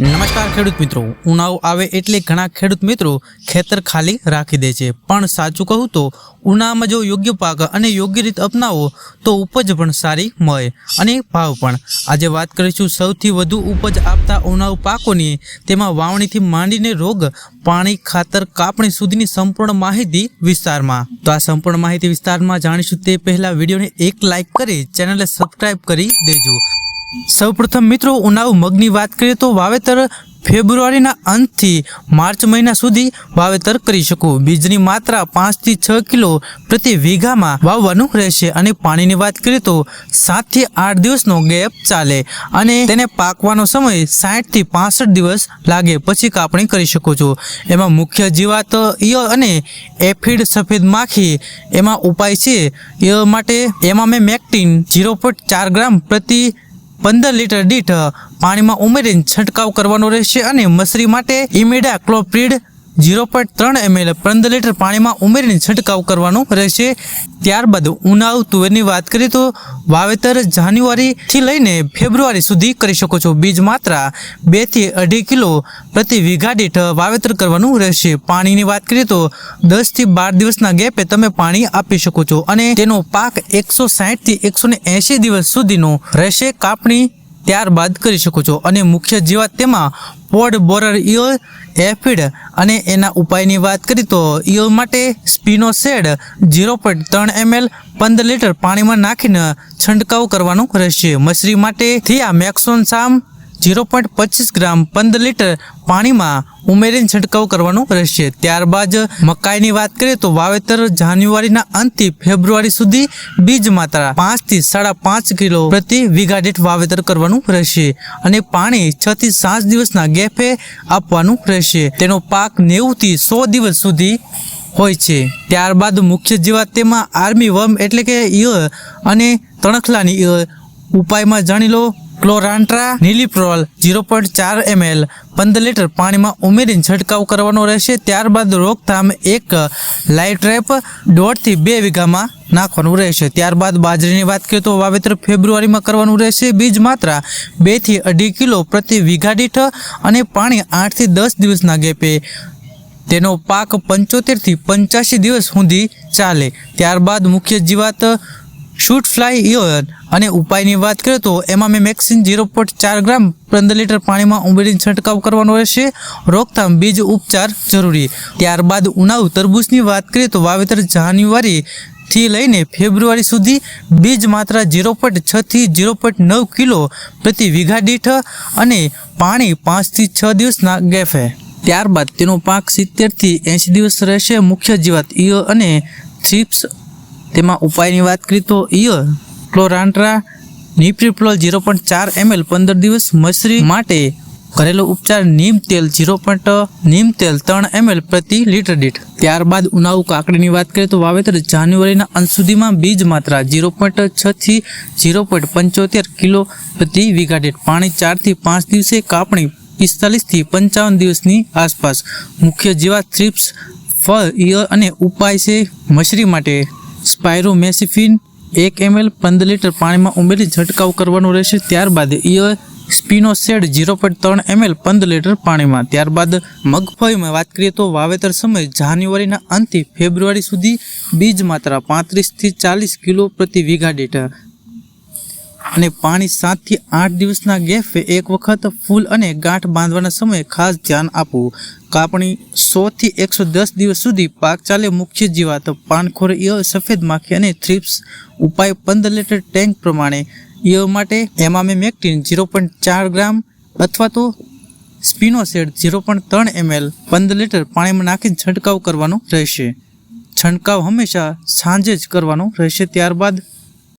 નમસ્કાર ખેડૂત મિત્રો, ઉનાળો આવે એટલે ઘણા ખેડૂત મિત્રો ખેતર ખાલી રાખી દે છે, પણ સાચું કહું તો ઉનાળામાં જો યોગ્ય પાક અને યોગ્ય રીત અપનાવો તો ઉપજ પણ સારી મળે અને ભાવ પણ. આજે વાત કરીશું સૌથી વધુ ઉપજ આપતા ઉનાળુ પાકોની. તેમાં વાવણીથી માંડીને રોગ, પાણી, ખાતર, કાપણી સુધીની સંપૂર્ણ માહિતી વિસ્તારમાં. તો આ સંપૂર્ણ માહિતી વિસ્તારમાં જાણીશું તે પહેલા વિડીયોને એક લાઇક કરી ચેનલને સબસ્ક્રાઇબ કરી દેજો. સૌપ્રથમ મિત્રો, ઉનાળુ મગની વાત કરીએ તો વાવેતર ફેબ્રુઆરીના અંતથી માર્ચ મહિના સુધી વાવેતર કરી શકો. બીજની માત્રા 5 થી 6 કિલો પ્રતિ વીઘામાં વાવવાનું રહેશે અને પાણીની વાત કરીએ તો 7 થી 8 દિવસનો ગેપ ચાલે અને તેને પાકવાનો સમય 60 થી 65 દિવસ લાગે પછી કાપણી કરી શકો છો. એમાં મુખ્ય જીવાત ઈયળ અને એફિડ સફેદ માખી એમાં ઉપાય છે. ઈયળ માટે એમામેક્ટિન 0.4 ગ્રામ પ્રતિ 15 લીટર દીઠ પાણીમાં ઉમેરીને છંટકાવ કરવાનો રહેશે અને મસરી માટે ઇમિડાક્લોપ્રિડ 0.3 ml 15 લીટર પાણીમાં ઉમેરીને છંટકાવ કરવાનો રહેશે. ત્યારબાદ ઉનાળુ તુવેરની વાત કરીએ તો વાવેતર જાન્યુઆરીથી લઈને ફેબ્રુઆરી સુધી કરી શકો છો. બીજ માત્રા 2 થી 2.5 કિલો પ્રતિ વીઘા દીઠ વાવેતર કરવાનું રહેશે. પાણીની વાત કરીએ તો 10 થી 12 દિવસના ગેપે તમે પાણી આપી શકો છો અને તેનો પાક 160 થી 180 દિવસ સુધીનો રહેશે. કાપણી ત્યારબાદ કરી શકો છો અને મુખ્ય જીવાત તેમાં પોડ બોરર ઈયળ, એફિડ અને એના ઉપાયની વાત કરીએ તો ઈયળ માટે સ્પિનોસેડ 0.3 ml 15 લીટર પાણીમાં નાખીને છંટકાવ કરવાનો રહેશે. મસરી માટે થિયામેક્સોનસામ 0.25 ગ્રામ 15 લીટર પાણીમાં ઉમેરીને છંટકાવ કરવાનો રહેશે. ત્યારબાદ મકાઈની વાત કરીએ તો વાવેતર જાન્યુઆરીના અંતથી ફેબ્રુઆરી સુધી બીજ માત્રા 5 થી 5.5 કિલો પ્રતિ વીઘા દીઠ વાવેતર કરવાનું રહેશે અને પાણી 6 થી 7 દિવસના ગેપે આપવાનું રહેશે. તેનો પાક 90 થી 100 દિવસ સુધી હોય છે. ત્યારબાદ મુખ્ય જીવાત તેમાં આર્મી વર્મ એટલે કે ઈયળ અને તણખલાની ઈયળ. ઉપાયમાં જાણી લો. ક્લોરાન્ટ્રા નિલિપ્રોલ 0.4 ml 15 લીટર પાણીમાં ઉમેરીને છંટકાવ કરવાનો રહેશે. ત્યારબાદ રોકથામ એક લાઇટ્રેપ 1.5 થી 2 વીઘામાં નાખવાનું રહેશે. ત્યારબાદ બાજરીની વાત કરીએ તો વાવેતર ફેબ્રુઆરીમાં કરવાનું રહેશે. બીજ માત્રા 2 થી 2.5 કિલો પ્રતિ વીઘા દીઠ અને પાણી 8 થી 10 દિવસના ગેપે. તેનો પાક 75 થી 85 દિવસ સુધી ચાલે. ત્યારબાદ મુખ્ય જીવાત શૂટ ફ્લાય ઈયળ અને ઉપાયની વાત કરીએ તો એમામેક્ટિન 0.4 ગ્રામ 15 લીટર પાણીમાં ઉમેરીને છંટકાવ કરવાનો રહેશે. રોકથામ બીજ ઉપચાર જરૂરી. ત્યારબાદ ઉનાળુ તરબૂચની વાત કરીએ તો વાવેતર જાન્યુઆરીથી લઈને ફેબ્રુઆરી સુધી બીજ માત્રા 0.6 થી 0.9 કિલો પ્રતિ વીઘા દીઠ અને પાણી 5 થી 6 દિવસના ગેપે. ત્યારબાદ તેનો પાક 70 થી 80 દિવસ રહેશે. મુખ્ય જીવાત ઈયળ અને થ્રિપ્સ. તેમાં ઉપાયની વાત કરીએ તો ઈયળ ક્લોરાન્ટ્રા નિપ્રિપ્લોલ 0.4 ml 15 દિવસ. મસરી માટે ઘરેલું ઉપચાર નીમ તેલ 3 ml પ્રતિ લીટર દીઠ. ત્યારબાદ ઉનાળુ કાકડીની વાત કરીએ તો વાવેતર જાન્યુઆરીના અંત સુધીમાં બીજ માત્રા 0.6 થી 0.75 કિલો પ્રતિ વીઘા દીઠ. પાણી 4 થી 5 દિવસે. કાપણી 45 થી 55 દિવસની આસપાસ. મુખ્ય જીવાત થ્રિપ્સ, ફળ, ઈયળ અને ઉપાય છે. મસરી માટે સ્પાયરોમેસિફિન 1 ml 15 લીટર પાણીમાં ઉમેરી છંટકાવ કરવાનો રહેશે. ત્યારબાદ ઈયળ સ્પિનોસેડ 0.3 ml 15 લીટર પાણીમાં. ત્યારબાદ મગફળીમાં વાત કરીએ તો વાવેતર સમય જાન્યુઆરીના અંતથી ફેબ્રુઆરી સુધી. બીજ માત્રા 35 થી 40 કિલો પ્રતિ વીઘા દીઠ અને પાણી 7 થી 8 દિવસના ગેપે એક વખત. ફૂલ અને ગાંઠ બાંધવાના સમયે ખાસ ધ્યાન આપવું. કાપણી 100 થી 110 દિવસ સુધી પાક ચાલે. મુખ્ય જીવાત પાનખોર ઈયળ, સફેદ માખી અને થ્રિપ્સ. ઉપાય 15 લીટર ટેન્ક પ્રમાણે. ઈયળ માટે એમામેક્ટિન 0.4 ગ્રામ અથવા તો સ્પિનોસેડ 0.3 ml 15 લીટર પાણીમાં નાખીને છંટકાવ કરવાનો રહેશે. છંટકાવ હંમેશા સાંજે જ કરવાનો રહેશે. ત્યારબાદ